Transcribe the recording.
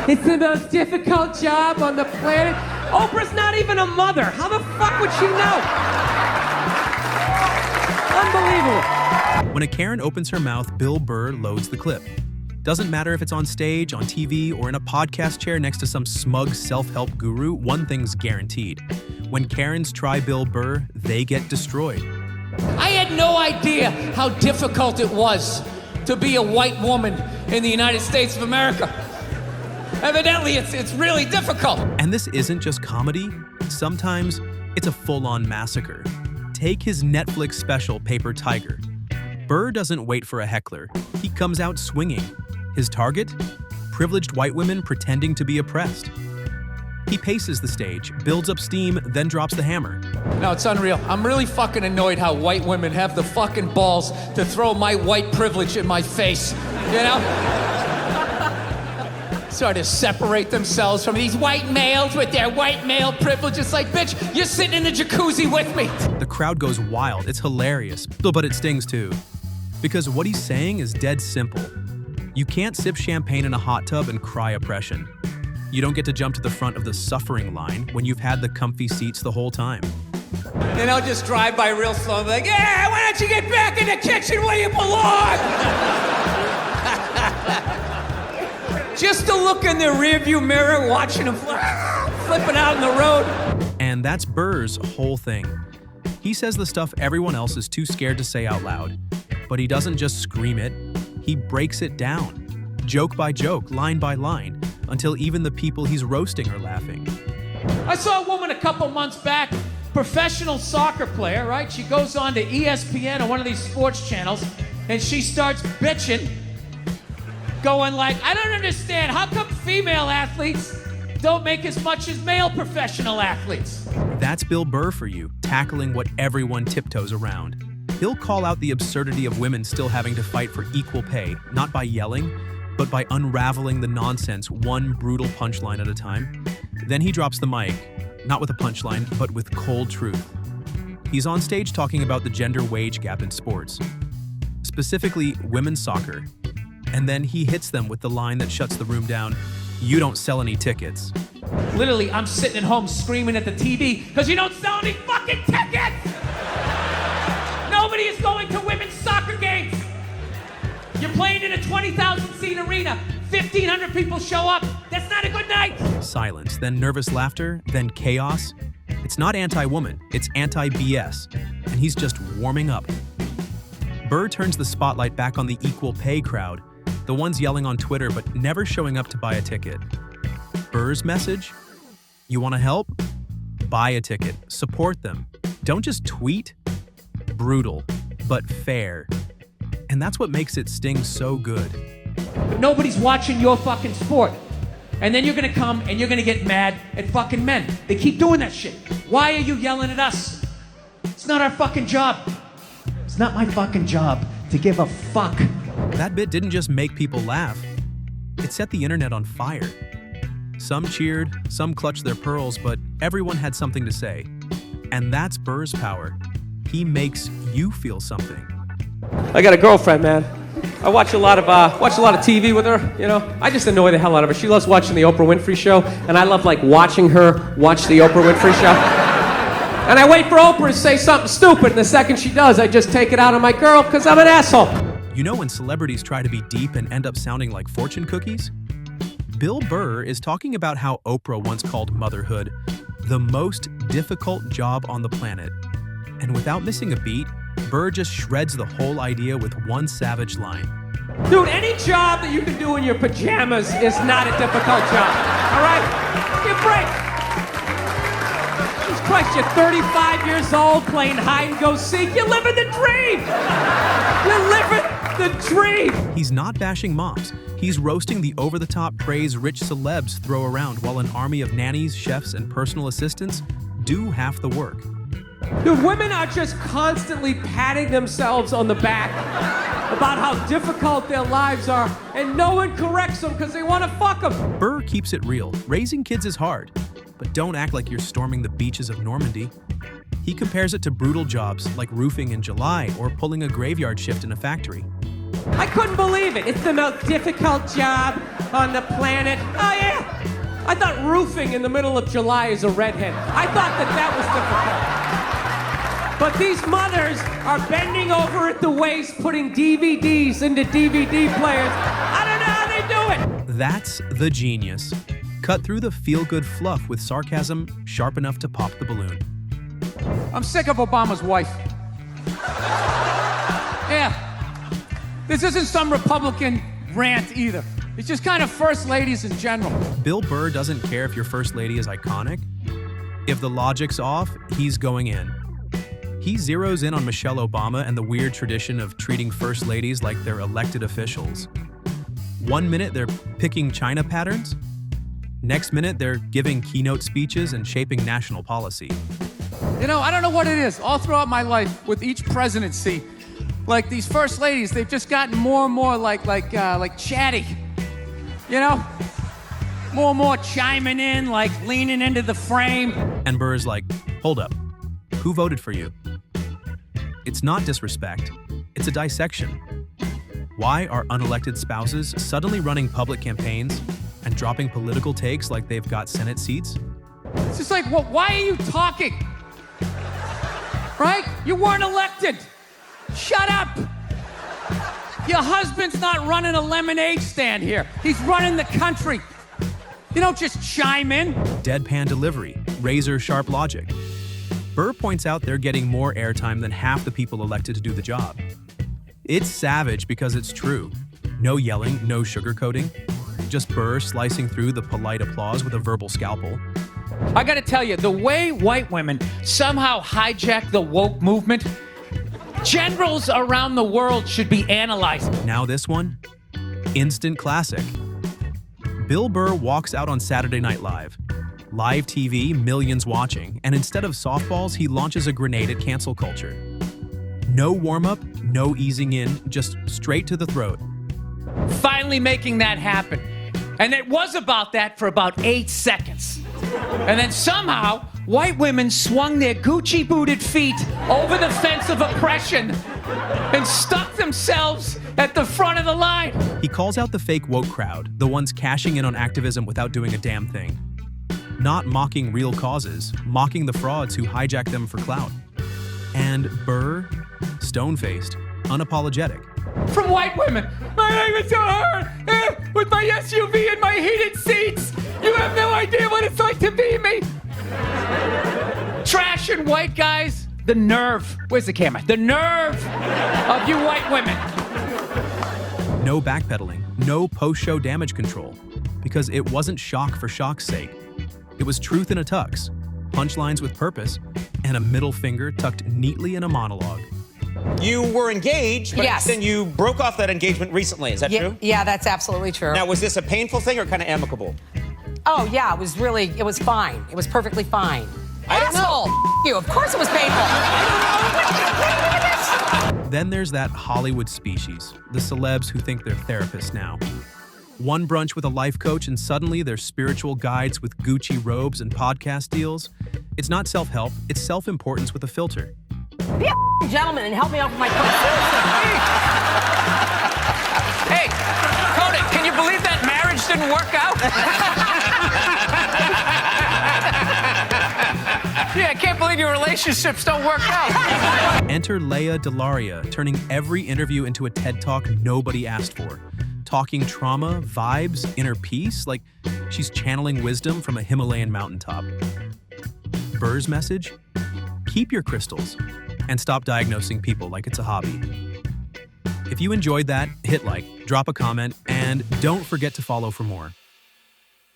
It's the most difficult job on the planet. Oprah's not even a mother. How the fuck would she know? Unbelievable. When a Karen opens her mouth, Bill Burr loads the clip. Doesn't matter if it's on stage, on TV, or in a podcast chair next to some smug self-help guru, one thing's guaranteed. When Karens try Bill Burr, they get destroyed. I had no idea how difficult it was to be a white woman in the United States of America. Evidently, it's really difficult. And this isn't just comedy. Sometimes it's a full-on massacre. Take his Netflix special, Paper Tiger. Burr doesn't wait for a heckler. He comes out swinging. His target? Privileged white women pretending to be oppressed. He paces the stage, builds up steam, then drops the hammer. No, it's unreal. I'm really fucking annoyed how white women have the fucking balls to throw my white privilege in my face, you know? Sort of separate themselves from these white males with their white male privilege. It's like, bitch, you're sitting in the jacuzzi with me. The crowd goes wild. It's hilarious, but it stings too. Because what he's saying is dead simple. You can't sip champagne in a hot tub and cry oppression. You don't get to jump to the front of the suffering line when you've had the comfy seats the whole time. And I'll just drive by real slow and be like, yeah, why don't you get back in the kitchen where you belong? Just to look in the rearview mirror, watching him flipping out in the road. And that's Burr's whole thing. He says the stuff everyone else is too scared to say out loud. But he doesn't just scream it, he breaks it down. Joke by joke, line by line, until even the people he's roasting are laughing. I saw a woman a couple months back, professional soccer player, right? She goes on to ESPN or one of these sports channels, and she starts bitching, going like, I don't understand, how come female athletes don't make as much as male professional athletes? That's Bill Burr for you, tackling what everyone tiptoes around. He'll call out the absurdity of women still having to fight for equal pay, not by yelling, but by unraveling the nonsense one brutal punchline at a time. Then he drops the mic, not with a punchline, but with cold truth. He's on stage talking about the gender wage gap in sports, specifically women's soccer. And then he hits them with the line that shuts the room down, "You don't sell any tickets." Literally, I'm sitting at home screaming at the TV because you don't sell any fucking tickets! Nobody is going to women's soccer games. You're playing in a 20,000 seat arena. 1,500 people show up. That's not a good night. Silence, then nervous laughter, then chaos. It's not anti-woman, it's anti-BS. And he's just warming up. Burr turns the spotlight back on the equal pay crowd, the ones yelling on Twitter but never showing up to buy a ticket. Burr's message? You want to help? Buy a ticket. Support them. Don't just tweet. Brutal, but fair. And that's what makes it sting so good. But nobody's watching your fucking sport. And then you're gonna come and you're gonna get mad at fucking men. They keep doing that shit. Why are you yelling at us? It's not our fucking job. It's not my fucking job to give a fuck. That bit didn't just make people laugh. It set the internet on fire. Some cheered, some clutched their pearls, but everyone had something to say. And that's Burr's power. He makes you feel something. I got a girlfriend, man. I watch a lot of TV with her, you know. I just annoy the hell out of her. She loves watching the Oprah Winfrey Show, and I love watching her watch the Oprah Winfrey Show. And I wait for Oprah to say something stupid, and the second she does, I just take it out on my girl because I'm an asshole. You know when celebrities try to be deep and end up sounding like fortune cookies? Bill Burr is talking about how Oprah once called motherhood the most difficult job on the planet. And without missing a beat, Burr just shreds the whole idea with one savage line. Dude, any job that you can do in your pajamas is not a difficult job, all right? Give me a break. Jesus Christ, you're 35 years old playing hide and go seek. You're living the dream. You're living the dream. He's not bashing moms. He's roasting the over-the-top praise rich celebs throw around while an army of nannies, chefs, and personal assistants do half the work. Dude, women are just constantly patting themselves on the back about how difficult their lives are, and no one corrects them because they want to fuck them. Burr keeps it real. Raising kids is hard, but don't act like you're storming the beaches of Normandy. He compares it to brutal jobs like roofing in July or pulling a graveyard shift in a factory. I couldn't believe it. It's the most difficult job on the planet. Oh, yeah. I thought roofing in the middle of July is a redhead. I thought that was difficult. But these mothers are bending over at the waist, putting DVDs into DVD players. I don't know how they do it. That's the genius. Cut through the feel-good fluff with sarcasm sharp enough to pop the balloon. I'm sick of Obama's wife. Yeah. This isn't some Republican rant either. It's just kind of first ladies in general. Bill Burr doesn't care if your first lady is iconic. If the logic's off, he's going in. He zeroes in on Michelle Obama and the weird tradition of treating first ladies like they're elected officials. 1 minute, they're picking China patterns. Next minute, they're giving keynote speeches and shaping national policy. You know, I don't know what it is. All throughout my life, with each presidency, like these first ladies, they've just gotten more and more like chatty. You know? More and more chiming in, like leaning into the frame. And Burr's like, hold up. Who voted for you? It's not disrespect. It's a dissection. Why are unelected spouses suddenly running public campaigns and dropping political takes like they've got Senate seats? It's just like, well, why are you talking? Right? You weren't elected. Shut up. Your husband's not running a lemonade stand here. He's running the country. You don't just chime in. Deadpan delivery, razor-sharp logic. Burr points out they're getting more airtime than half the people elected to do the job. It's savage because it's true. No yelling, no sugarcoating. Just Burr slicing through the polite applause with a verbal scalpel. I gotta tell you, the way white women somehow hijack the woke movement, generals around the world should be analyzed. Now this one, instant classic. Bill Burr walks out on Saturday Night Live. Live TV, millions watching, and instead of softballs, he launches a grenade at cancel culture. No warm-up, no easing in, just straight to the throat. Finally making that happen. And it was about that for about 8 seconds. And then somehow, white women swung their Gucci-booted feet over the fence of oppression and stuck themselves at the front of the line. He calls out the fake woke crowd, the ones cashing in on activism without doing a damn thing. Not mocking real causes, mocking the frauds who hijack them for clout. And Burr, stone-faced, unapologetic. From white women, my name is so hard, with my SUV and my heated seats. You have no idea what it's like to be me. Trash and white guys, the nerve. Where's the camera? The nerve of you white women. No backpedaling, no post-show damage control, because it wasn't shock for shock's sake. It was truth in a tux, punchlines with purpose, and a middle finger tucked neatly in a monologue. You were engaged, but Yes. then you broke off that engagement recently. Is that true? Yeah, that's absolutely true. Now, was this a painful thing or kind of amicable? Oh, yeah, it was fine. It was perfectly fine. I don't know. F- you. Of course it was painful. Then there's that Hollywood species, the celebs who think they're therapists now. One brunch with a life coach and suddenly they're spiritual guides with Gucci robes and podcast deals. It's not self-help, it's self-importance with a filter. Be a gentleman and help me out with my Hey, Conan, can you believe that marriage didn't work out? Yeah, I can't believe your relationships don't work out. Enter Leia Delaria, turning every interview into a TED Talk nobody asked for. Talking trauma, vibes, inner peace, like she's channeling wisdom from a Himalayan mountaintop. Burr's message? Keep your crystals and stop diagnosing people like it's a hobby. If you enjoyed that, hit like, drop a comment, and don't forget to follow for more.